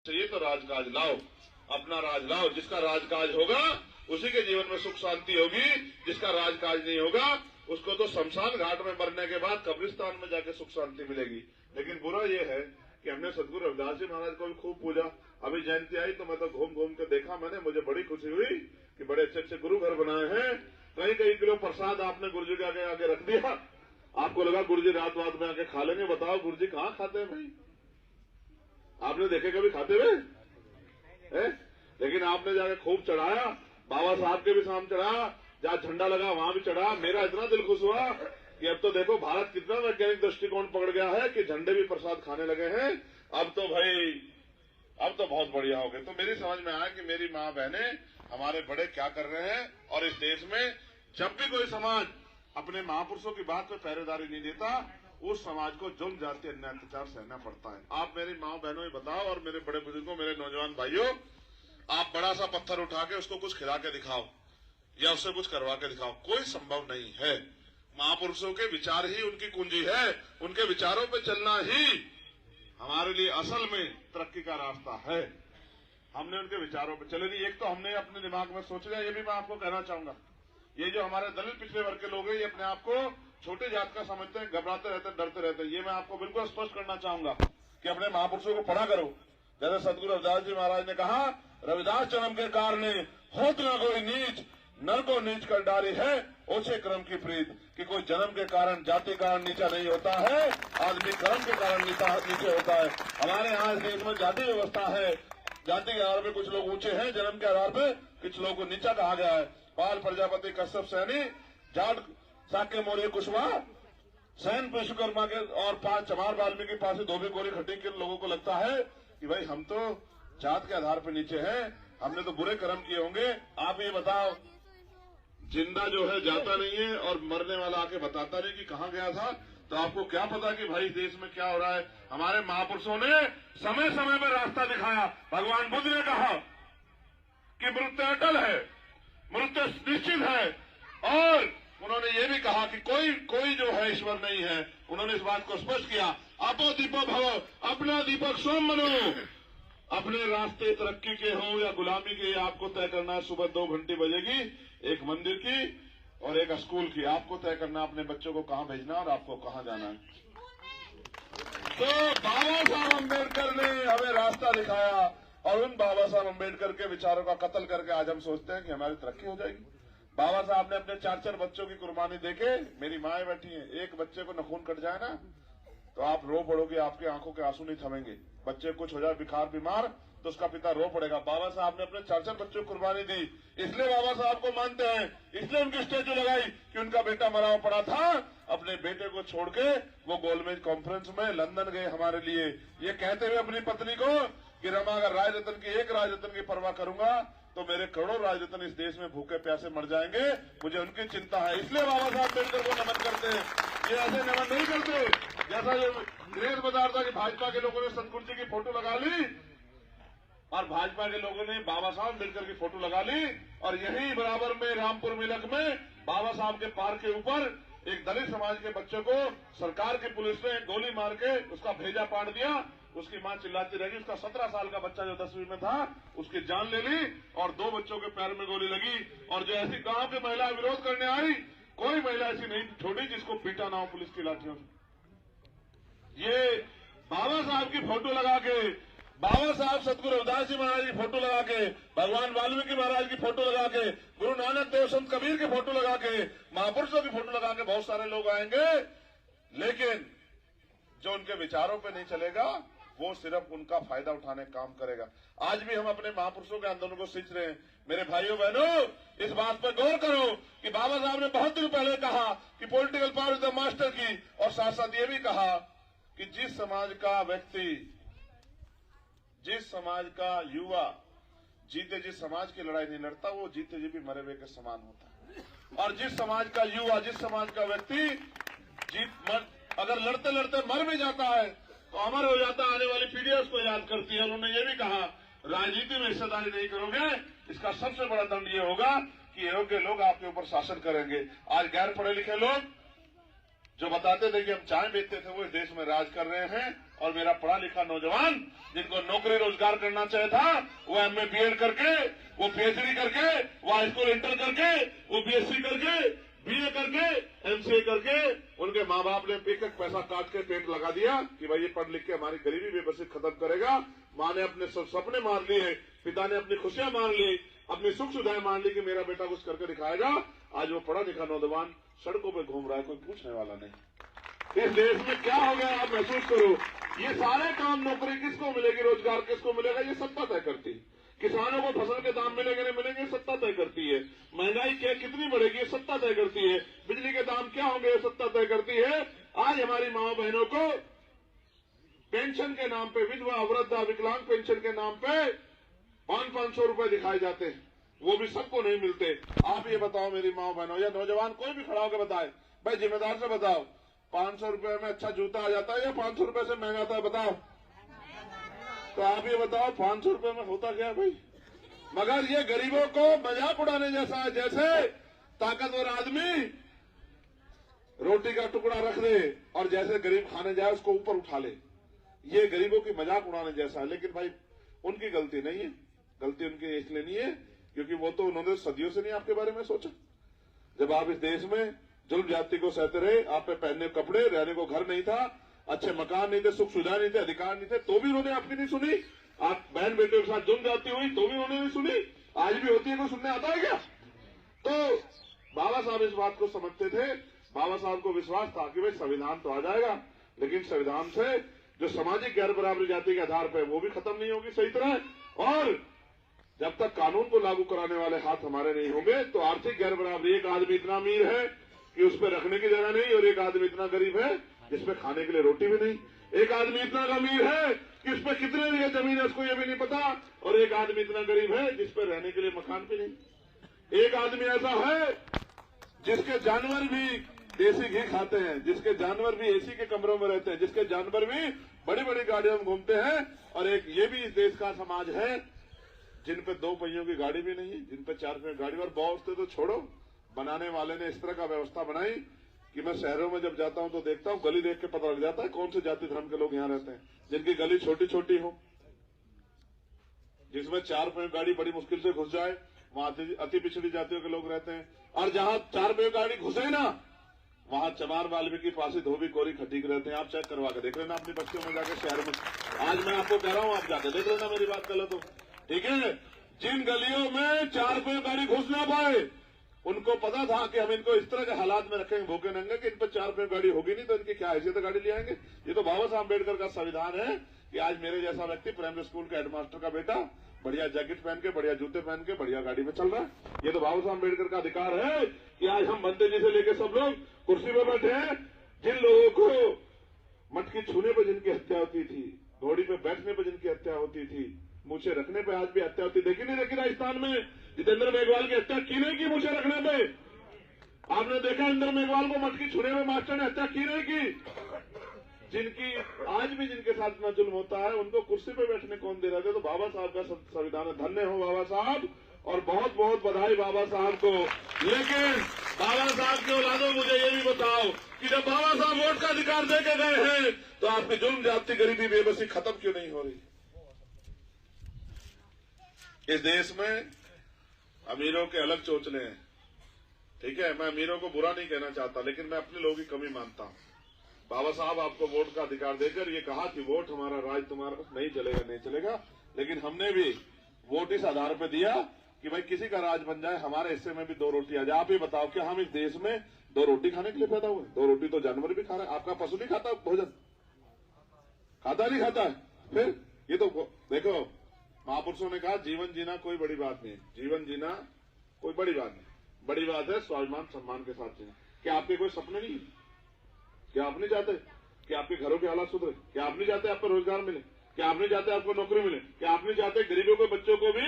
चाहिए तो राजकाज लाओ, अपना राज लाओ। जिसका राजकाज होगा उसी के जीवन में सुख शांति होगी, जिसका राजकाज नहीं होगा उसको तो शमशान घाट में मरने के बाद कब्रिस्तान में जाके सुख शांति मिलेगी। लेकिन बुरा ये है कि हमने सदगुरु रविदास जी महाराज को भी खूब पूजा। अभी जयंती आई तो मैं तो घूम घूम के देखा, मैंने मुझे बड़ी खुशी हुई कि बड़े अच्छे अच्छे गुरु घर बनाए हैं। कई कई किलो प्रसाद आपने गुरु जी के आगे आगे रख दिया। आपको लगा गुरु जी रात में आके खा लेंगे। बताओ गुरु जी कहाँ खाते हैं भाई? आपने देखे कभी खाते हुए? लेकिन आपने जाके खूब चढ़ाया, बाबा साहब के भी सामने चढ़ा, जहाँ झंडा लगा वहां भी चढ़ा। मेरा इतना दिल खुश हुआ कि अब तो देखो भारत कितना वैज्ञानिक दृष्टिकोण पकड़ गया है कि झंडे भी प्रसाद खाने लगे हैं। अब तो भाई अब तो बहुत बढ़िया हो गए। तो मेरी समझ में आया कि मेरी माँ बहने हमारे बड़े क्या कर रहे हैं। और इस देश में जब भी कोई समाज अपने महापुरुषों की बात पे पहरेदारी नहीं देता, उस समाज को जुल्म जाति अन्याय अत्याचार सहना पड़ता है। आप मेरी माँ बहनों ही बताओ और मेरे बड़े बुजुर्गों, मेरे नौजवान भाइयों, आप बड़ा सा पत्थर उठा के उसको कुछ खिला के दिखाओ या उससे कुछ करवा के दिखाओ, कोई संभव नहीं है। महापुरुषों के विचार ही उनकी कुंजी है। उनके विचारों पे चलना ही हमारे लिए असल में तरक्की का रास्ता है। हमने उनके विचारों पे चले नहीं। एक तो हमने अपने दिमाग में सोच लिया, ये भी मैं आपको कहना चाहूंगा, ये जो हमारे दलित पिछड़े वर्ग के लोग हैं, ये अपने आप को छोटे जात का समझते हैं, घबराते रहते हैं, डरते रहते हैं। ये मैं आपको बिल्कुल स्पष्ट करना चाहूंगा कि अपने महापुरुषों को पढ़ा करो। जैसे सदगुरु रविदास जी महाराज ने कहा, रविदास जन्म के कारणे होत न कोई नीच, नर को नीच कर डारी है ओछे कर्म की प्रीत। कि कोई जन्म के कारण जाति कारण नीचा नहीं होता है, आदमी कर्म के कारण नीचे होता है। हमारे यहाँ इस देश में जाति व्यवस्था है, जाति के आधार पर कुछ लोग ऊंचे हैं, जन्म के आधार पर कुछ लोगों को नीचा कहा गया है। पाल प्रजापति कश्यप सैनी, जाट साक्य मौर्य कुशवाहा, सैन विश्वकर्मा के और 5 चमार वाल्मीकि पास धोबी गोरी खट्टी के लोगों को लगता है कि भाई हम तो जात के आधार पर नीचे हैं, हमने तो बुरे कर्म किए होंगे। आप ये बताओ, जिंदा जो है जाता नहीं है और मरने वाला आके बताता नहीं कि कहाँ गया था, तो आपको क्या पता कि भाई देश में क्या हो रहा है। हमारे महापुरुषों ने समय समय में रास्ता दिखाया। भगवान बुद्ध ने कहा कि मृत्यु अटल है, मृत्यु निश्चित है, और उन्होंने ये भी कहा कि कोई जो है ईश्वर नहीं है। उन्होंने इस बात को स्पष्ट किया, अपो दीपो भवो, अपना दीपक स्वयं बनो। अपने रास्ते तरक्की के हों या गुलामी के, आपको तय करना है। सुबह 2 घंटी बजेगी, एक मंदिर की और एक स्कूल की। आपको तय करना अपने बच्चों को कहाँ भेजना और आपको कहाँ जाना है। तो बाबा साहब अम्बेडकर ने हमें रास्ता दिखाया, और उन बाबा साहब अम्बेडकर के विचारों का कत्ल करके आज हम सोचते हैं कि हमारी तरक्की हो जाएगी। बाबा साहब ने अपने 4-4 बच्चों की कुर्बानी देके, मेरी माएं बैठी हैं, एक बच्चे को नखून कट जाए ना तो आप रो पड़ोगे, आपकी आंखों के आंसू नहीं थमेंगे। बच्चे कुछ हो जाए बुखार बीमार तो उसका पिता रो पड़ेगा। बाबा साहब ने अपने 4-4 बच्चों को कुर्बानी दी, इसलिए बाबा साहब को मानते हैं, इसलिए उनकी स्टेचू लगाई कि उनका बेटा मरा हुआ पड़ा था। अपने बेटे को छोड़ के वो गोलमेज कॉन्फ्रेंस में लंदन गए हमारे लिए, ये कहते हुए अपनी पत्नी को कि रमा, अगर राजरत्न की एक राजरत्न की परवाह करूंगा तो मेरे करोड़ों राजरत्न इस देश में भूखे प्यासे मर जाएंगे, मुझे उनकी चिंता है। इसलिए बाबा साहब अम्बेडकर को नमन करते हैं। ये ऐसे नमन नहीं करते जैसा जो दिनेश बता रहा था कि भाजपा के लोगों ने सतगुरु जी की फोटो लगा ली और भाजपा के लोगों ने बाबा साहब अम्बेडकर की फोटो लगा ली, और यही बराबर में रामपुर मिलक में बाबा साहब के पार्क के ऊपर एक दलित समाज के बच्चे को सरकार की पुलिस ने गोली मार के उसका भेजा पाड़ दिया। उसकी मां चिल्लाती रही, उसका 17 साल का बच्चा जो 10वीं में था उसकी जान ले ली, और 2 बच्चों के पैर में गोली लगी। और जो ऐसी गांव की महिला विरोध करने आई, कोई महिला ऐसी नहीं छोड़ी जिसको पीटा ना हो पुलिस की लाठियों से। ये बाबा साहब की फोटो लगा के, बाबा साहब सतगुरु रविदास जी महाराज की फोटो लगा के, भगवान वाल्मीकि महाराज की फोटो लगा के, गुरु नानक देव संत कबीर की फोटो लगा के, महापुरुषों की फोटो लगा के बहुत सारे लोग आएंगे, लेकिन जो उनके विचारों पे नहीं चलेगा वो सिर्फ उनका फायदा उठाने का काम करेगा। आज भी हम अपने महापुरुषों के आंदोलन को सींच रहे हैं। मेरे भाइयों बहनों, इस बात पर गौर करो कि बाबा साहब ने बहुत दिन पहले कहा कि political power is the master की, और साथ साथ ये भी कहा कि जिस समाज का व्यक्ति, जिस समाज का युवा जीते जिस समाज की लड़ाई नहीं लड़ता, वो जीते जी भी मरे हुए के समान होता है। और जिस समाज का युवा, जिस समाज का व्यक्ति अगर लड़ते लड़ते मर भी जाता है तो अमर हो जाता है, आने वाली पीढ़ी उसको याद करती है। उन्होंने ये भी कहा, राजनीति में हिस्सेदारी नहीं करोगे, इसका सबसे बड़ा दंड ये होगा कि योग्य लोग आपके ऊपर शासन करेंगे। आज गैर पढ़े लिखे लोग जो बताते थे कि हम चाय बेचते थे वो इस देश में राज कर रहे हैं। और मेरा पढ़ा लिखा नौजवान जिनको नौकरी रोजगार करना चाहिए था, वो एमए बीएड करके, वो पीएचडी करके, वो हाई स्कूल इंटर करके, वो बीएससी करके, बीए करके, एमसीए करके, उनके माँ बाप ने एक एक पैसा काट के पेट लगा दिया कि भाई ये पढ़ लिख के हमारी गरीबी बेबसी खत्म करेगा। माँ ने अपने सपने मान लिए, पिता ने अपनी खुशियां मान ली, अपनी सुख सुविधाएं मान ली कि मेरा बेटा कुछ करके दिखाएगा। आज वो पढ़ा लिखा नौजवान सड़कों पे घूम रहा है, कोई पूछने वाला नहीं। इस देश में क्या हो गया आप महसूस करो। ये सारे काम, नौकरी किसको मिलेगी, रोजगार किसको मिलेगा, ये सत्ता तय करती है। किसानों को फसल के दाम मिलेंगे नहीं मिलेंगे, सत्ता तय करती है। महंगाई क्या कितनी बढ़ेगी, ये सत्ता तय करती है। बिजली के दाम क्या होंगे, ये सत्ता तय करती है। आज हमारी माँ बहनों को पेंशन के नाम पे, विधवा वृद्धा विकलांग पेंशन के नाम पे 500-500 रुपए दिखाए जाते हैं, वो भी सबको नहीं मिलते। आप ये बताओ मेरी माँ बहनों या नौजवान कोई भी खड़ा होकर बताए, भाई जिम्मेदार से बताओ, 500 रुपए में अच्छा जूता आ जाता है या 500 रुपए से महंगा आता है, बताओ। तो आप ये बताओ 500 रुपए में होता क्या भाई। मगर ये गरीबों को मजाक उड़ाने जैसा है, जैसे ताकतवर आदमी रोटी का टुकड़ा रख दे और जैसे गरीब खाने जाए उसको ऊपर उठा ले। ये गरीबों की मजाक उड़ाने जैसा है। लेकिन भाई उनकी गलती नहीं है, गलती उनकी इसलिए नहीं है क्योंकि वो तो उन्होंने सदियों से नहीं आपके बारे में सोचा। जब आप इस देश में जुल्म जाति को सहते रहे, आप पे पहनने कपड़े, रहने को घर नहीं था, अच्छे मकान नहीं थे, सुख सुविधा नहीं थे, अधिकार नहीं थे, तो भी उन्होंने आपकी नहीं सुनी। आप बहन बेटे के साथ जुल्म जाती हुई तो भी उन्होंने नहीं सुनी। आज भी होती है, कोई सुनने आता है क्या। तो बाबा साहब इस बात को समझते थे। बाबा साहब को विश्वास था कि भाई संविधान तो आ जाएगा, लेकिन संविधान से जो सामाजिक गैर बराबरी जाति के आधार पर वो भी खत्म नहीं होगी सही तरह। और जब तक कानून को लागू कराने वाले हाथ हमारे नहीं होंगे तो आर्थिक गैर बराबरी, एक आदमी इतना अमीर है कि उस पर रखने की जगह नहीं और एक आदमी इतना गरीब है जिसमें खाने के लिए रोटी भी नहीं, एक आदमी इतना अमीर है कि उस पर कितने लिए जमीन है उसको ये भी नहीं पता, और एक आदमी इतना गरीब है जिस पर रहने के लिए मकान भी नहीं। एक आदमी ऐसा है जिसके जानवर भी देसी घी खाते हैं, जिसके जानवर भी एसी के कमरों में रहते हैं, जिसके जानवर भी बड़ी बड़ी गाड़ियों में घूमते हैं, और एक ये भी इस देश का समाज है जिन पे 2 पहियों की गाड़ी भी नहीं है, जिन पे 4 पहियों की गाड़ी। और बहुत से तो छोड़ो, बनाने वाले ने इस तरह का व्यवस्था बनाई कि मैं शहरों में जब जाता हूं तो देखता हूं, गली देख के पता लग जाता है कौन से जाति धर्म के लोग यहाँ रहते हैं। जिनकी गली छोटी छोटी हो, जिसमें 4 पहियों गाड़ी बड़ी मुश्किल से घुस जाए, वहां अति पिछड़ी जातियों के लोग रहते हैं। और जहां 4 पहियों गाड़ी घुसे ना, वहां चमार वाल्मीकि पासी धोबी कोरी खटीक रहते हैं। आप चेक करवा के देख लेना अपनी बच्चियों में जाके शहर में। आज मैं आपको कह रहा हूं, आप जाके देख लेना, मेरी बात गलत हो, ठीक है। जिन गलियों में 4 पहियों गाड़ी घुस ना पाए, उनको पता था कि हम इनको इस तरह के हालात में रखेंगे भूखे नंगे कि इन पर 4 पहियों गाड़ी होगी नहीं तो इनकी क्या हैसियत गाड़ी ले आएंगे। ये तो बाबा साहब अम्बेडकर का संविधान है कि आज मेरे जैसा व्यक्ति प्राइमरी स्कूल के हेडमास्टर का बेटा बढ़िया जैकेट पहन के, बढ़िया जूते पहन के, बढ़िया गाड़ी में चल रहा है। ये तो बाबा साहब अम्बेडकर का अधिकार है कि आज हम बनते जी से लेकर सब लोग कुर्सी पर बैठे हैं। जिन लोगों को मटकी छूने पर जिनकी हत्या होती थी, घोड़ी पे बैठने पर जिनकी हत्या होती थी, मूछे रखने पे आज भी हत्या होती, देखी नहीं देखी राजस्थान में जितेंद्र मेघवाल की हत्या की नहीं की मूछे रखने पे। आपने देखा इंद्र मेघवाल को मटकी छूने में मास्टर ने हत्या की नहीं की। जिनकी आज भी जिनके साथ इतना जुल्म होता है उनको कुर्सी पे बैठने कौन दे रहे थे। तो बाबा साहब का संविधान है, धन्य हो बाबा साहब, और बहुत बहुत बधाई बाबा साहब को। लेकिन बाबा साहब के औलादों, मुझे ये भी बताओ कि जब बाबा साहब वोट का अधिकार दे के गए हैं तो आपकी जुल्म जाति गरीबी बेबसी खत्म क्यों नहीं हो रही। इस देश में अमीरों के अलग चोचले हैं, ठीक है। मैं अमीरों को बुरा नहीं कहना चाहता, लेकिन मैं अपने लोगों की कमी मानता हूं। बाबा साहब आपको वोट का अधिकार देकर ये कहा कि वोट हमारा, राज तुम्हारा, नहीं चलेगा नहीं चलेगा, लेकिन हमने भी वोट इस आधार पर दिया कि भाई किसी का राज बन जाए, हमारे हिस्से में भी 2 रोटी आ जाए। आप ये बताओ क्या हम इस देश में 2 रोटी खाने के लिए पैदा हुए? 2 रोटी तो जानवर भी खा रहे हैं। आपका पशु नहीं खाता भोजन? खाता नहीं खाता है? फिर ये तो देखो, महापुरुषों ने कहा जीवन जीना कोई बड़ी बात नहीं है, जीवन जीना कोई बड़ी बात नहीं, बड़ी बात है स्वाभिमान सम्मान के साथ जीना। क्या आपके कोई सपने नहीं है? क्या आप नहीं चाहते कि आपके घरों के हालात सुधरे? क्या आप नहीं चाहते आपको रोजगार मिले? क्या आप नहीं चाहते आपको नौकरी मिले? क्या आप नहीं चाहते गरीबों के बच्चों को भी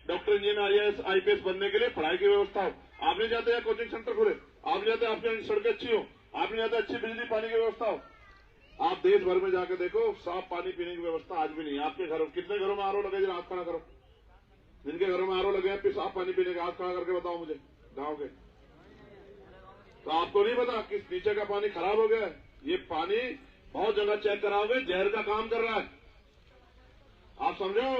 डॉक्टर, इंजीनियर, आईएएस, आईपीएस बनने के लिए पढ़ाई की व्यवस्था हो? आप नहीं चाहते या कोचिंग सेंटर खुले? आप नहीं चाहते आपकी सड़कें अच्छी हो? आप नहीं चाहते अच्छी बिजली पानी की व्यवस्था हो? आप देश भर में जाकर देखो, साफ पानी पीने की व्यवस्था आज भी नहीं है। आपके घरों, कितने घरों में आरओ लगे? जरा हाथ खड़ा करो। जिनके घरों में आरओ लगे हैं, साफ पानी पीने का हाथ खड़ा करके बताओ मुझे, गाँव के। तो आपको नहीं पता कि नीचे का पानी खराब हो गया है। ये पानी बहुत जगह चेक कराओगे, जहर का काम कर रहा है। आप समझो,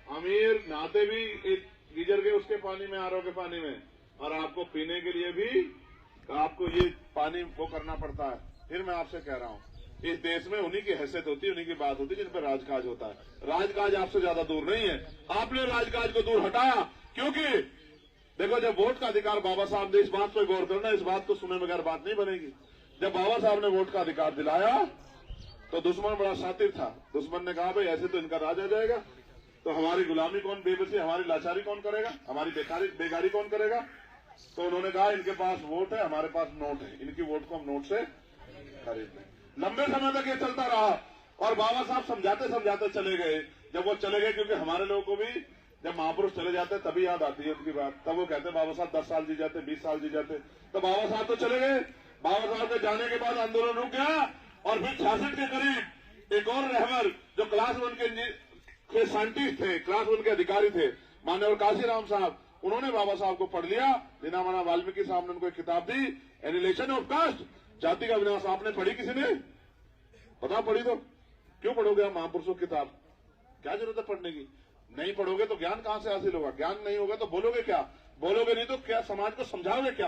अमीर नहाते भी एक गीजर के उसके पानी में, आरओ के पानी में, और आपको पीने के लिए भी आपको ये पानी वो करना पड़ता है। फिर मैं आपसे कह रहा हूँ, इस देश में उन्हीं की हैसियत होती है, उन्हीं की बात होती है जिन पर राजकाज होता है। राजकाज आपसे ज्यादा दूर नहीं है। आपने राजकाज को दूर हटाया, क्योंकि देखो, जब वोट का अधिकार बाबा साहब ने, इस बात पर गौर करना, इस बात को सुने बगैर बात नहीं बनेगी। जब बाबा साहब ने वोट का अधिकार दिलाया तो दुश्मन बड़ा शातिर था। दुश्मन ने कहा, भाई ऐसे तो इनका राज आ जाएगा, तो हमारी गुलामी कौन, बेबसी, हमारी लाचारी कौन करेगा, हमारी बेगारी कौन करेगा। तो उन्होंने कहा, इनके पास वोट है, हमारे पास नोट है, इनकी वोट को हम नोट से खरीद लें। लंबे समय तक ये चलता रहा और बाबा साहब समझाते समझाते चले गए। जब वो चले गए, क्योंकि हमारे लोगों को भी जब महापुरुष चले जाते तभी याद आती है उनकी बात। तब वो कहते बाबा साहब 10 साल जी जाते, 20 साल जी जाते। तो बाबा साहब तो चले गए। बाबा साहब के जाने के बाद आंदोलन रुक गया और फिर 66 के करीब एक और रहबर, जो क्लास 1 के साइंटिस्ट थे, क्लास 1 के अधिकारी थे, मान्यवर काशीराम साहब, उन्होंने बाबा साहब को पढ़ लिया। दीनामाना वाल्मीकि साहब ने उनको एक किताब दी, एनिहिलेशन ऑफ कास्ट, जाति का विनाश। आपने पढ़ी किसी ने? बताओ, पढ़ी तो क्यों पढ़ोगे आप महापुरुषों की किताब? क्या जरूरत है पढ़ने की? नहीं पढ़ोगे तो ज्ञान कहां से हासिल होगा? ज्ञान नहीं होगा तो बोलोगे क्या? बोलोगे नहीं तो क्या समाज को समझाओगे क्या?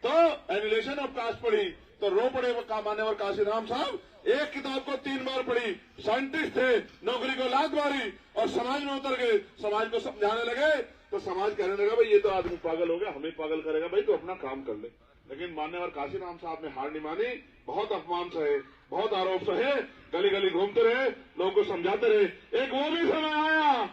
तो एनिहिलेशन ऑफ कास्ट पढ़ी तो रो पड़े मान्यवर काशीराम साहब। एक किताब को 3 बार पढ़ी, साइंटिस्ट थे, नौकरी को लात मारी और समाज में उतर गए, समाज को समझाने लगे। तो समाज कहने लगा, भाई ये तो आदमी पागल हो गया, हमें पागल करेगा, भाई तो अपना काम कर ले। लेकिन मान्यवर काशीराम साहब ने हार नहीं मानी, बहुत अपमान सहे, बहुत आरोप सहे, गली गली घूमते रहे, लोगों को समझाते रहे। एक वो भी समय आया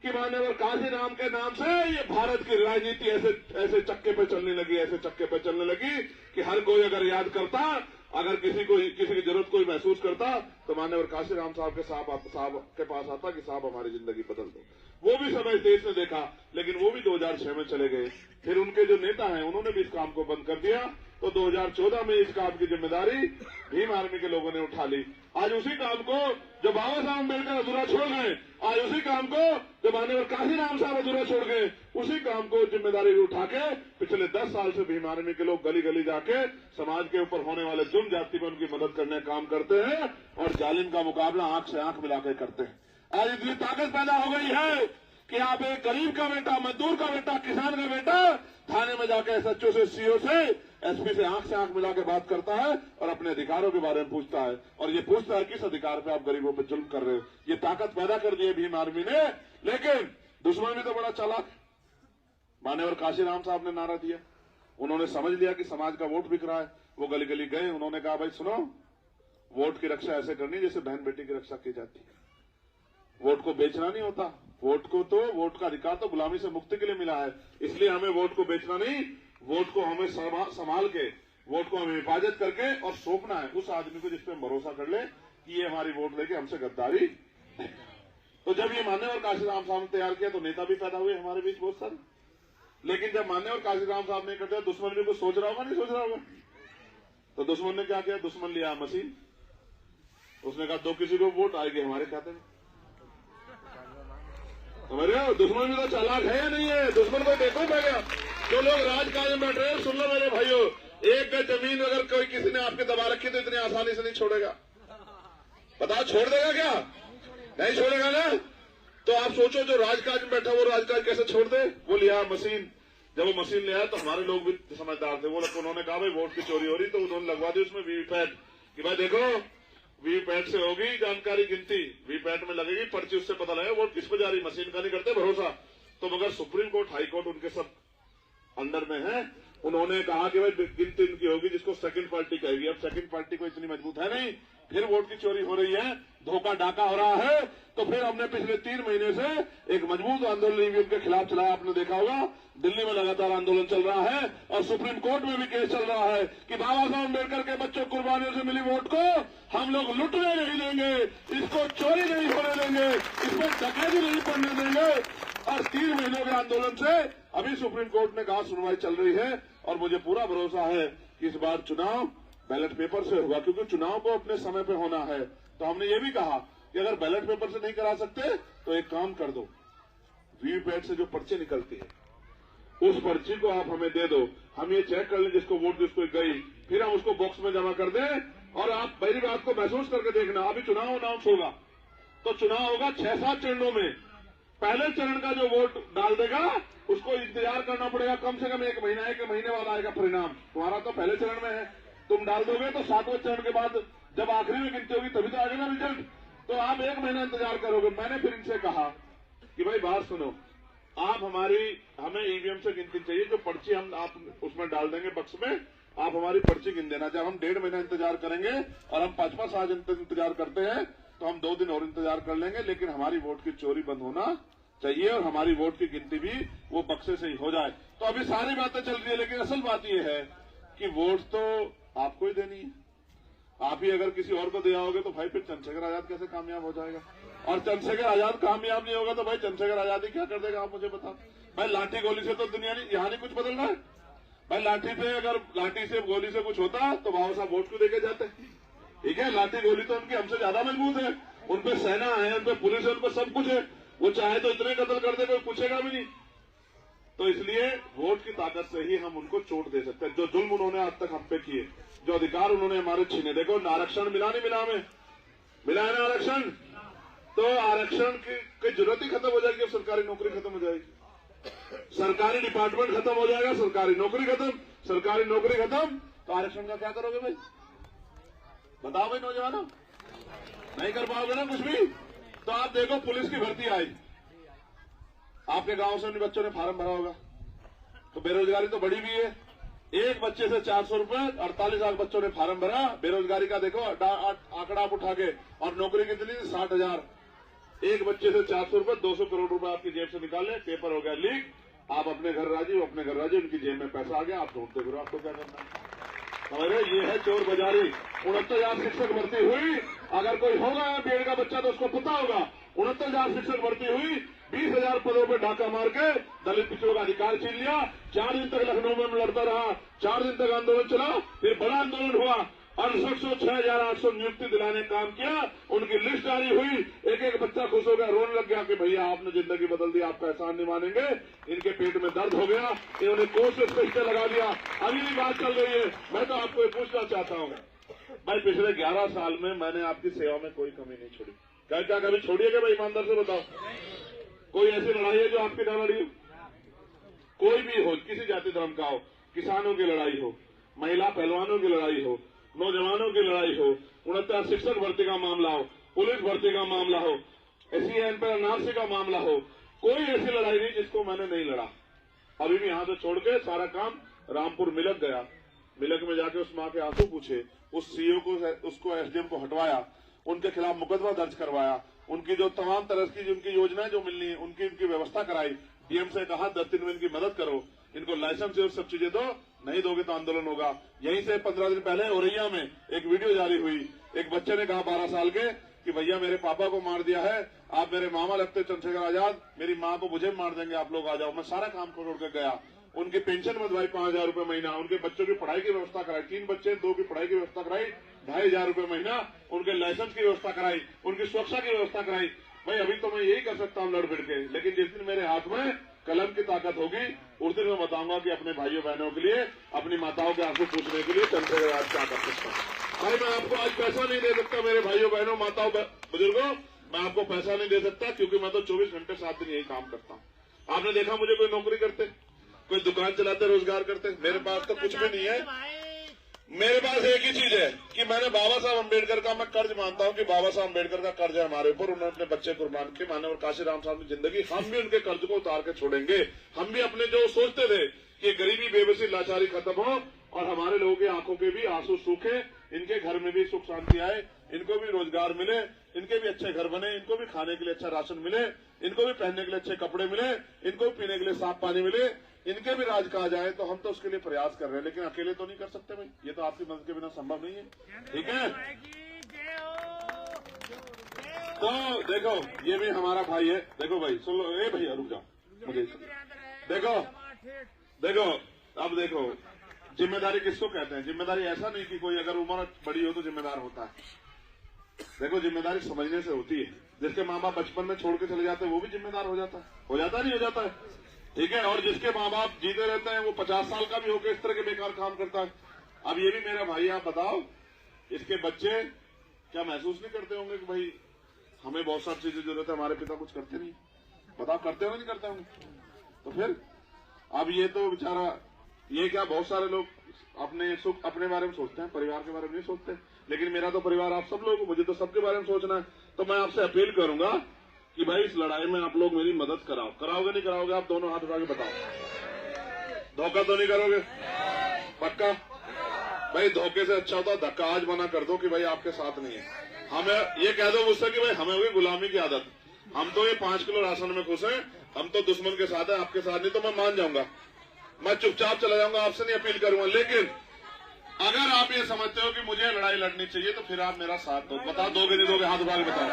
कि मान्यवर काशीराम के नाम से ये भारत की राजनीति ऐसे चक्के पे चलने लगी, ऐसे चक्के पे चलने लगी कि हर कोई अगर याद करता, अगर किसी की जरूरत कोई महसूस करता, तो मान्यवर काशीराम साहब के पास आता कि साहब हमारी जिंदगी बदल दो। वो भी समय देश ने देखा, लेकिन वो भी 2006 में चले गए। फिर उनके जो नेता हैं उन्होंने भी इस काम को बंद कर दिया। तो 2014 में इस काम की जिम्मेदारी भीम आर्मी के लोगों ने उठा ली। आज उसी काम को जो बाबा साहब अम्बेडकर अधूरा छोड़ गए, आज उसी काम को जो मान्यवर काशीराम साहब अधूरा छोड़ गए, उसी काम को जिम्मेदारी उठा के पिछले 10 साल से भीम आर्मी के लोग गली गली जाके समाज के ऊपर होने वाले जुल्म जाति में उनकी मदद करने का काम करते हैं और जालिम का मुकाबला आंख से आंख मिलाकर करते हैं। आज इतनी ताकत पैदा हो गई है कि आप एक गरीब का बेटा, मजदूर का बेटा, किसान का बेटा थाने में जाके एसएचओ से, सीओ से, एसपी से आंख मिला के बात करता है और अपने अधिकारों के बारे में पूछता है। और ये पूछता है किस अधिकार पे आप गरीबों पे जुल्म कर रहे हो। ये ताकत पैदा कर दी है भीम आर्मी ने। लेकिन दुश्मन भी तो बड़ा चालाक। मान्यवर काशीराम साहब ने नारा दिया, उन्होंने समझ लिया कि समाज का वोट बिक रहा है। वो गली गली गए, उन्होंने कहा, भाई सुनो, वोट की रक्षा ऐसे करनी जैसे बहन बेटी की रक्षा की जाती है। वोट को बेचना नहीं होता। वोट का अधिकार तो गुलामी से मुक्ति के लिए मिला है, इसलिए हमें वोट को बेचना नहीं, वोट को हमें संभाल के, वोट को हमें हिफाजत करके और सौंपना है उस आदमी को जिसपे भरोसा कर ले कि ये हमारी वोट लेके हमसे गद्दारी। तो जब ये मान्यवर काशीराम साहब ने तैयार किया तो नेता भी पैदा हुए हमारे बीच बहुत सारे। लेकिन जब मान्यवर काशीराम साहब ने करते, दुश्मन भी कुछ सोच रहा होगा, नहीं सोच रहा होगा। तो दुश्मन ने क्या किया? दुश्मन लिया मशीन, उसने कहा, दो किसी को वोट आएगी हमारे खाते में। समझ रहे हो? दुश्मन भी तो चालाक है या नहीं है? दुश्मन को देखो मैं क्या, जो लोग राजकाज में बैठ रहे हैं, सुन लो मेरे भाइयों, एक गज जमीन अगर कोई किसी ने आपके दबा रखी तो इतनी आसानी से नहीं छोड़ेगा। बताओ, छोड़ देगा क्या? नहीं छोड़ेगा ना। तो आप सोचो, जो राजकाज में बैठा वो राजकाज कैसे छोड़ दे? वो लिया मशीन। जब वो मशीन ले आया तो हमारे लोग भी समझदार थे, वो लोग उन्होंने कहा, भाई वोट की चोरी हो रही, तो उन्होंने लगवा दी उसमें वीवीपैट कि भाई देखो, वीवीपैट से होगी जानकारी गिनती, वीवीपैट में लगेगी पर्ची, उससे पता लगेगा वोट किस पर जा रही। मशीन का नहीं करते भरोसा। तो मगर सुप्रीम कोर्ट, हाई कोर्ट उनके सब अंडर में है, उन्होंने कहा कि भाई गिनती इनकी होगी जिसको सेकंड पार्टी कहेगी। अब सेकंड पार्टी को इतनी मजबूत है नहीं, फिर वोट की चोरी हो रही है, धोखा डाका हो रहा है। तो फिर हमने पिछले 3 महीने से एक मजबूत आंदोलन ईवीएम के खिलाफ चलाया। आपने देखा होगा, दिल्ली में लगातार आंदोलन चल रहा है और सुप्रीम कोर्ट में भी केस चल रहा है कि बाबा साहब अम्बेडकर के बच्चों कुर्बानियों से मिली वोट को हम लोग लुटने नहीं देंगे, इसको चोरी नहीं होने देंगे, इसमें डकैती नहीं पड़ने देंगे। और 3 महीनों के आंदोलन से अभी सुप्रीम कोर्ट ने कहा सुनवाई चल रही है और मुझे पूरा भरोसा है कि इस बार चुनाव बैलेट पेपर से होगा, क्योंकि चुनाव को अपने समय पे होना है। तो हमने ये भी कहा कि अगर बैलेट पेपर से नहीं करा सकते तो एक काम कर दो, वीवीपैट से जो पर्चे निकलती है उस पर्ची को आप हमें दे दो, हम ये चेक कर लें जिसको वोट जिसको गई, फिर हम उसको बॉक्स में जमा कर दें। और आप मेरी बात को महसूस करके देखना, अभी चुनाव अनाउंस होगा तो चुनाव होगा 6-7 चरणों में। पहले चरण का जो वोट डाल देगा उसको इंतजार करना पड़ेगा, कम से कम 1 महीना, 1 महीने बाद आएगा परिणाम। तुम्हारा तो पहले चरण में है, तुम डाल दोगे तो 7वें चरण के बाद जब आखिरी में गिनती होगी तभी तो आएगा ना रिजल्ट। तो आप 1 महीना इंतजार करोगे। मैंने फिर इनसे कहा कि भाई बात सुनो, आप हमें ईवीएम से गिनती चाहिए, जो पर्ची हम आप उसमें डाल देंगे बक्स में, आप हमारी पर्ची गिन देना। जब हम 1.5 महीना इंतजार करेंगे और हम 5 साल इंतजार करते हैं तो हम 2 दिन और इंतजार कर लेंगे, लेकिन हमारी वोट की चोरी बंद होना चाहिए और हमारी वोट की गिनती भी वो बक्से से ही हो जाए। तो अभी सारी बातें चल रही है, लेकिन असल बात यह है कि वोट तो आपको ही देनी है। आप ही अगर किसी और को दिया होगे तो भाई फिर चंद्रशेखर आजाद कैसे कामयाब हो जाएगा? और चंद्रशेखर आजाद कामयाब नहीं होगा तो भाई चंद्रशेखर आजाद ही क्या कर देगा, आप मुझे बताओ। भाई लाठी गोली से तो दुनिया नहीं, यहां नहीं कुछ बदल रहा है। भाई लाठी से गोली से कुछ होता तो बाबा साहब वोट क्यों देके जाते? ठीक है, लाठी गोली तो उनकी हमसे ज्यादा मजबूत है, उनपे सेना है, उनपे पुलिस है, उनपे सब कुछ है। वो चाहे तो इतने कत्ल कर दे, कोई पूछेगा भी नहीं। तो इसलिए वोट की ताकत से ही हम उनको चोट दे सकते हैं। जो जुल्म उन्होंने आज तक हम पे किए, जो अधिकार उन्होंने हमारे छीने, देखो आरक्षण मिला नहीं मिला, हमें मिला है ना आरक्षण, तो आरक्षण की जरूरत ही खत्म हो जाएगी। अब सरकारी नौकरी खत्म हो जाएगी, सरकारी डिपार्टमेंट खत्म हो जाएगा, सरकारी नौकरी खत्म, सरकारी नौकरी खत्म, तो आरक्षण का क्या करोगे भाई? बताओ भाई नौजवानों, नहीं कर पाओगे ना कुछ भी। तो आप देखो पुलिस की भर्ती आई, आपके गांव से उन बच्चों ने फार्म भरा होगा, तो बेरोजगारी तो बढ़ी भी है। एक बच्चे से 400 रुपए, 48 लाख बच्चों ने फार्म भरा। बेरोजगारी का देखो आंकड़ा आप उठा के, और नौकरी कितनी? 60,000। एक बच्चे से 400 रुपए, 200 करोड़ रुपए आपकी जेब से निकाले, पेपर हो गया लीक, आप अपने घर राजी, वो अपने घर राजी, उनकी जेब में पैसा आ गया, आप ढूंढते फिरो, आपको क्या करना है? अरे ये है चोर बाजारी। 69,000 शिक्षक भर्ती हुई, अगर कोई होगा बीएड का बच्चा तो उसको पता होगा, 69,000 शिक्षक भर्ती हुई, 20,000 पदों पर डाका मार के दलित पिछड़ों का अधिकार छीन लिया। 4 दिन तक लखनऊ में लड़ता रहा, 4 दिन तक आंदोलन चला, फिर बड़ा आंदोलन हुआ, 68,800 नियुक्ति दिलाने काम किया, उनकी लिस्ट जारी हुई, एक एक बच्चा खुश हो गया, रोने लग गया कि भैया आपने जिंदगी बदल दी, आपका एहसान नहीं मानेंगे। इनके पेट में दर्द हो गया, इन्होंने कोर्ट से स्पष्ट लगा दिया। अभी भी बात चल रही है। मैं तो आपको ये पूछना चाहता हूँ भाई, पिछले 11 साल में मैंने आपकी सेवा में कोई कमी नहीं छोड़ी। क्या कभी छोड़िए क्या भाई? ईमानदार से बताओ, कोई ऐसी लड़ाई है जो आपकी ना लड़ी हो? कोई भी हो, किसी जाति धर्म का हो, किसानों की लड़ाई हो, महिला पहलवानों की लड़ाई हो, नौजवानों की लड़ाई हो, 69 शिक्षक भर्ती का मामला हो, पुलिस भर्ती का मामला हो, SC पर एनआरसी का मामला हो, कोई ऐसी लड़ाई नहीं जिसको मैंने नहीं लड़ा। अभी भी यहां से छोड़ के सारा काम रामपुर मिलक गया, मिलक में जाके उस मां के आंसू पूछे, उस सीईओ को, उसको SDM को हटवाया, उनके खिलाफ मुकदमा दर्ज करवाया, उनकी जो तमाम तरह की जिनकी योजनाएं जो मिलनी है उनकी व्यवस्था कराई। डीएम से कहा 10 दिन में इनकी मदद करो, इनको लाइसेंस और सब चीजें दो, नहीं दोगे तो आंदोलन होगा। यहीं से 15 दिन पहले औरैया में एक वीडियो जारी हुई, एक बच्चे ने कहा 12 साल के कि भैया मेरे पापा को मार दिया है, आप मेरे मामा लगते चंद्रशेखर आजाद, मेरी माँ को मुझे मार देंगे, आप लोग आ जाओ। मैं सारा काम छोड़ के गया, उनकी पेंशन बंधवाई 5,000 रुपए महीना, उनके बच्चों की पढ़ाई की व्यवस्था कराई, 3 बच्चे 2 की पढ़ाई की व्यवस्था कराई, 2,500 रुपए महीना, उनके लाइसेंस की व्यवस्था कराई, उनकी सुरक्षा की व्यवस्था कराई। भाई अभी तो मैं यही कर सकता हूँ लड़ भिड़ के, लेकिन जिस दिन मेरे हाथ में कलम की ताकत होगी उस दिन मैं बताऊंगा कि अपने भाइयों बहनों के लिए, अपनी माताओं के आंसू पूछने के लिए चंद्रशेखर आज क्या कर सकता हूँ। भाई मैं आपको आज पैसा नहीं दे सकता मेरे भाइयों बहनों माताओं बुजुर्गों, मैं आपको पैसा नहीं दे सकता क्योंकि मैं तो 24 घंटे 7 दिन यही काम करता हूँ। आपने देखा मुझे कोई नौकरी करते, कोई दुकान चलाते, रोजगार करते? मेरे पास तो कुछ भी नहीं है। मेरे पास एक ही चीज है कि मैंने बाबा साहब अम्बेडकर का मैं कर्ज मानता हूँ कि बाबा साहब अम्बेडकर का कर्ज है हमारे ऊपर, उन्होंने अपने बच्चे कुर्बान किए, मानव काशीराम साहब की जिंदगी, हम भी उनके कर्ज को उतार के छोड़ेंगे। हम भी अपने जो सोचते थे कि गरीबी बेबसी लाचारी खत्म हो और हमारे लोगों की आंखों के भी आंसू सूखे, इनके घर में भी सुख शांति आए, इनको भी रोजगार मिले, इनके भी अच्छे घर बने, इनको भी खाने के लिए अच्छा राशन मिले, इनको भी पहनने के लिए अच्छे कपड़े मिले, इनको भी पीने के लिए साफ पानी मिले, इनके भी राज कहा जाए, तो हम तो उसके लिए प्रयास कर रहे हैं, लेकिन अकेले तो नहीं कर सकते भाई, ये तो आपकी मदद के बिना संभव नहीं है। ठीक है, तो देखो ये भी हमारा भाई है, देखो भाई सुन लो, ए भैया रुक जाओ, मुझे देखो अब देखो जिम्मेदारी किसको कहते हैं? जिम्मेदारी ऐसा नहीं कि कोई अगर उम्र बड़ी हो तो जिम्मेदार होता है। देखो जिम्मेदारी समझने से होती है। जिसके माँ बाप बचपन में छोड़ के चले जाते हैं वो भी जिम्मेदार हो जाता है नहीं हो जाता है? ठीक है। और जिसके माँ बाप जीते रहते हैं वो 50 साल का भी होकर इस तरह के बेकार काम करता है। अब ये भी मेरा भाई, आप बताओ, इसके बच्चे क्या महसूस नहीं करते होंगे कि भाई हमें बहुत सारी चीजें जरूरत है, हमारे पिता कुछ करते नहीं? बताओ, करते होंगे नहीं करते होंगे? तो फिर अब ये तो बेचारा, ये क्या, बहुत सारे लोग अपने सुख अपने बारे में सोचते हैं, परिवार के बारे में नहीं सोचते। लेकिन मेरा तो परिवार आप सब लोग, मुझे तो सबके बारे में सोचना है। तो मैं आपसे अपील करूंगा कि भाई इस लड़ाई में आप लोग मेरी मदद कराओ। कराओगे नहीं कराओगे? आप दोनों हाथ उठा के बताओ। धोखा तो नहीं करोगे? पक्का? भाई धोखे से अच्छा होता धक्का आज मना कर दो कि भाई आपके साथ नहीं है। हमें ये कह दो मुझसे कि भाई हमें होगी गुलामी की आदत, हम तो ये 5 किलो राशन में खुश हैं, हम तो दुश्मन के साथ है, आपके साथ नहीं। तो मैं मान जाऊंगा, मैं चुपचाप चला जाऊंगा, आपसे नहीं अपील करूंगा। लेकिन अगर आप ये समझते हो कि मुझे लड़ाई लड़नी चाहिए तो फिर आप मेरा साथ दो। बताओ, दोगे नहीं दोगे? हाथ उठा के बताओ।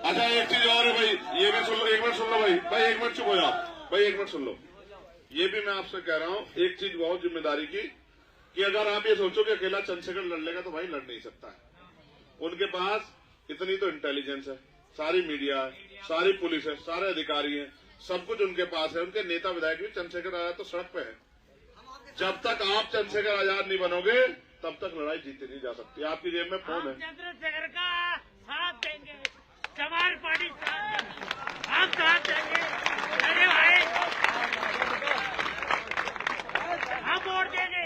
अच्छा एक चीज और है भाई, ये भी सुन लो, 1 मिनट सुन लो भाई। भाई 1 मिनट चुप हो जाओ भाई, 1 मिनट सुन लो। ये भी मैं आपसे कह रहा हूं एक चीज बहुत जिम्मेदारी की, कि अगर आप ये सोचो कि अकेला चंद्रशेखर लड़ लेगा तो भाई लड़ नहीं सकता है। उनके पास इतनी तो इंटेलिजेंस है, सारी मीडिया है, सारी पुलिस है, सारे अधिकारी हैं, सब कुछ उनके पास है। उनके नेता विधायक भी चंद्रशेखर आजाद तो सड़क पे है। जब तक आप चंद्रशेखर आजाद नहीं बनोगे तब तक लड़ाई जीती नहीं जा सकती। आपकी जेब में फोन है, चंद्रशेखर का साथ देंगे, समाज पार्टी हम साथ देंगे। अरे भाई हम वोट देंगे,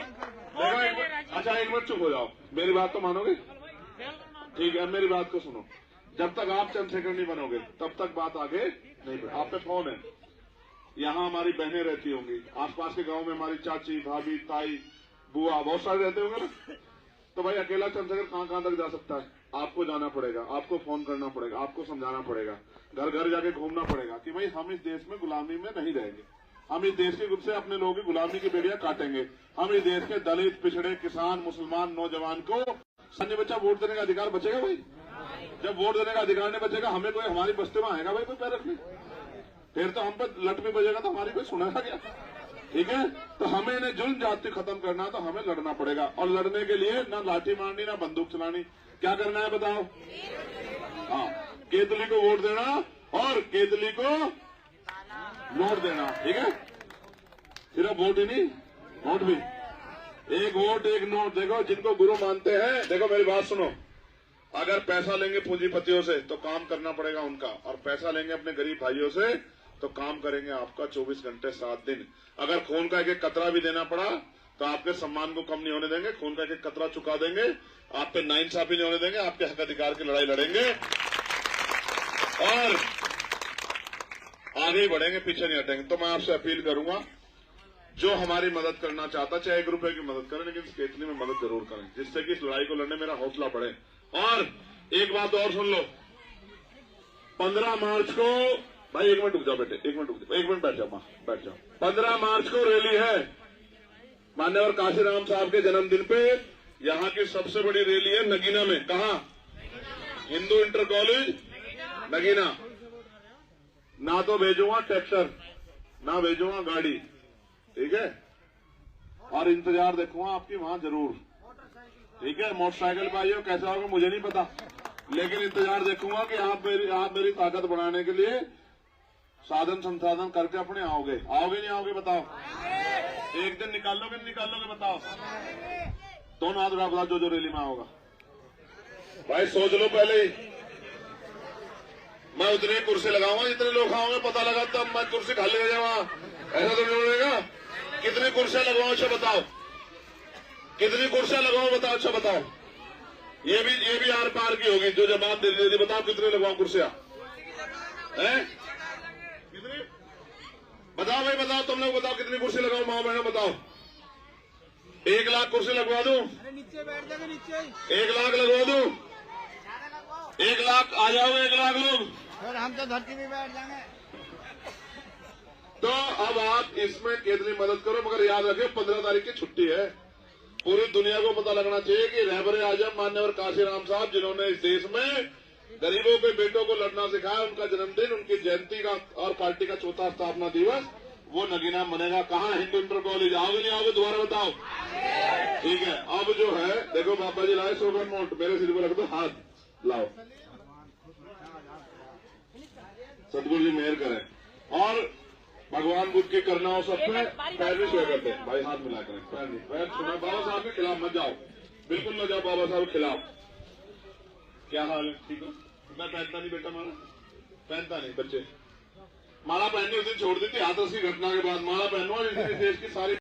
वोट देंगे। अच्छा 1 मिनट चुप हो जाओ, मेरी बात तो मानोगे? ठीक है, मेरी बात को सुनो। जब तक आप चंद्रशेखर नहीं बनोगे तब तक बात आगे नहीं बढ़े। आप पे फोन है, यहाँ हमारी बहनें रहती होंगी, आसपास के गांव में हमारी चाची, भाभी, ताई, बुआ बहुत सारे रहते होंगे ना। तो भाई अकेला चंद्रशेखर कहां तक जा सकता है? आपको जाना पड़ेगा, आपको फोन करना पड़ेगा, आपको समझाना पड़ेगा, घर घर जाके घूमना पड़ेगा कि भाई हम इस देश में गुलामी में नहीं रहेंगे, हम इस देश के गुस्से अपने लोगों की गुलामी की बेड़ियां काटेंगे, हम इस देश के दलित, पिछड़े, किसान, मुसलमान, नौजवान को सन्नी बच्चा वोट देने का अधिकार बचेगा भाई? जब वोट देने का अधिकार नहीं बचेगा, हमें कोई हमारी बस्ती में आएगा भाई कोई पैर रखने? फिर तो हम पर लट भी बजेगा तो हमारी कोई सुनेगा क्या? ठीक है, तो हमें इन्हें जुल्म जाति खत्म करना तो हमें लड़ना पड़ेगा। और लड़ने के लिए ना लाठी मारनी ना बंदूक चलानी, क्या करना है बताओ? हाँ, केतली को वोट देना और केतली को नोट देना। ठीक है, सिर्फ वोट ही नहीं, नोट भी। एक वोट एक नोट। देखो जिनको गुरु मानते हैं, देखो मेरी बात सुनो, अगर पैसा लेंगे पूंजीपतियों से तो काम करना पड़ेगा उनका, और पैसा लेंगे अपने गरीब भाइयों से तो काम करेंगे आपका 24 घंटे 7 दिन। अगर खून का एक कतरा भी देना पड़ा तो आपके सम्मान को कम नहीं होने देंगे, खून का एक कतरा चुका देंगे, आप पे नाइंसाफी नहीं होने देंगे, आपके हक अधिकार की लड़ाई लड़ेंगे और आगे ही बढ़ेंगे, पीछे नहीं हटेंगे। तो मैं आपसे अपील करूंगा, जो हमारी मदद करना चाहता चाहे 1 रुपए की मदद करें, लेकिन इस केतली में मदद जरूर करें, जिससे कि इस लड़ाई को लड़ने मेरा हौसला बढ़े। और एक बात और सुन लो, 15 मार्च को, भाई 1 मिनट रुक जाओ बेटे, 1 मिनट रुक जाओ, 1 मिनट बैठ जाओ मां, बैठ जाओ। 15 मार्च को रैली है मान्यवर काशीराम साहब के जन्मदिन पे। यहाँ की सबसे बड़ी रैली है नगीना में। कहा? Hindu inter college Nagina. ना तो भेजूंगा ट्रैक्टर, ना भेजूंगा गाड़ी, ठीक है, और इंतजार देखूंगा आपकी वहां जरूर। ठीक है, मोटरसाइकिल पे आइए, कैसे आओगे मुझे नहीं पता, लेकिन इंतजार देखूंगा कि आप मेरी ताकत बढ़ाने के लिए साधन संसाधन करके अपने आओगे। आओगे नहीं आओगे बताओ? एक दिन निकाल लोगे नहीं निकाल लोगे बताओ? दोनों हाथ उठा, जो रैली में आओगा। भाई सोच लो पहले ही, मैं उतनी कुर्सी लगाऊंगा जितने लोग खाओगे, पता लगा तब मैं कुर्सी खाली हो जाऊंगा, ऐसा तो नहीं होगा। कितनी कुर्सियां लगवाओ अच्छा बताओ? कितनी कुर्सियां लगाओ बताओ? अच्छा बताओ? ये भी आर पार की होगी, जो जमात दे रही, बताओ कितनी लगवाओ कुर्सियां? हैं? कितनी? बताओ भाई, बताओ तुम लोग, बताओ कितनी कुर्सी लगाओ माँ बहनों, बताओ? 1 लाख कुर्सी लगवा दूं? नीचे बैठ जाएंगे, नीचे 1 लाख लगवा दूं? 1 लाख आ जाओगे? 1 लाख लोग? और हम तो धरती में बैठ जाएंगे। तो अब आप इसमें केतली मदद करो, मगर याद रखिए 15 तारीख की छुट्टी है। पूरी दुनिया को पता लगना चाहिए कि रहबर आजम मान्यवर काशीराम साहब, जिन्होंने इस देश में गरीबों के बेटों को लड़ना सिखाया, उनका जन्मदिन, उनकी जयंती का और पार्टी का 4था स्थापना दिवस वो नगीना बनेगा। कहाँ? Hindu inter college. आओगे नहीं आओगे दोबारा बताओ? ठीक है, अब जो है देखो, बाबा जी लाए 100 नोट, मेरे सिर पर रख दो, हाथ लाओ, सतगुरु जी मेहर करें। और भगवान बुद्ध के करना हो सब पे पैर नहीं छुआ करते भाई, हाथ मिला करें, पैर नहीं, पैर छूना बाबा साहब के खिलाफ मत जाओ, बिल्कुल न जाओ बाबा साहब के खिलाफ। क्या हाल है, ठीक हो? मैं पहनता नहीं बेटा माला, पहनता नहीं, बच्चे माला पहननी उस दिन छोड़ दी थी हाथरस की घटना के बाद, माला पहनूंगा जिस दिन देश की सारी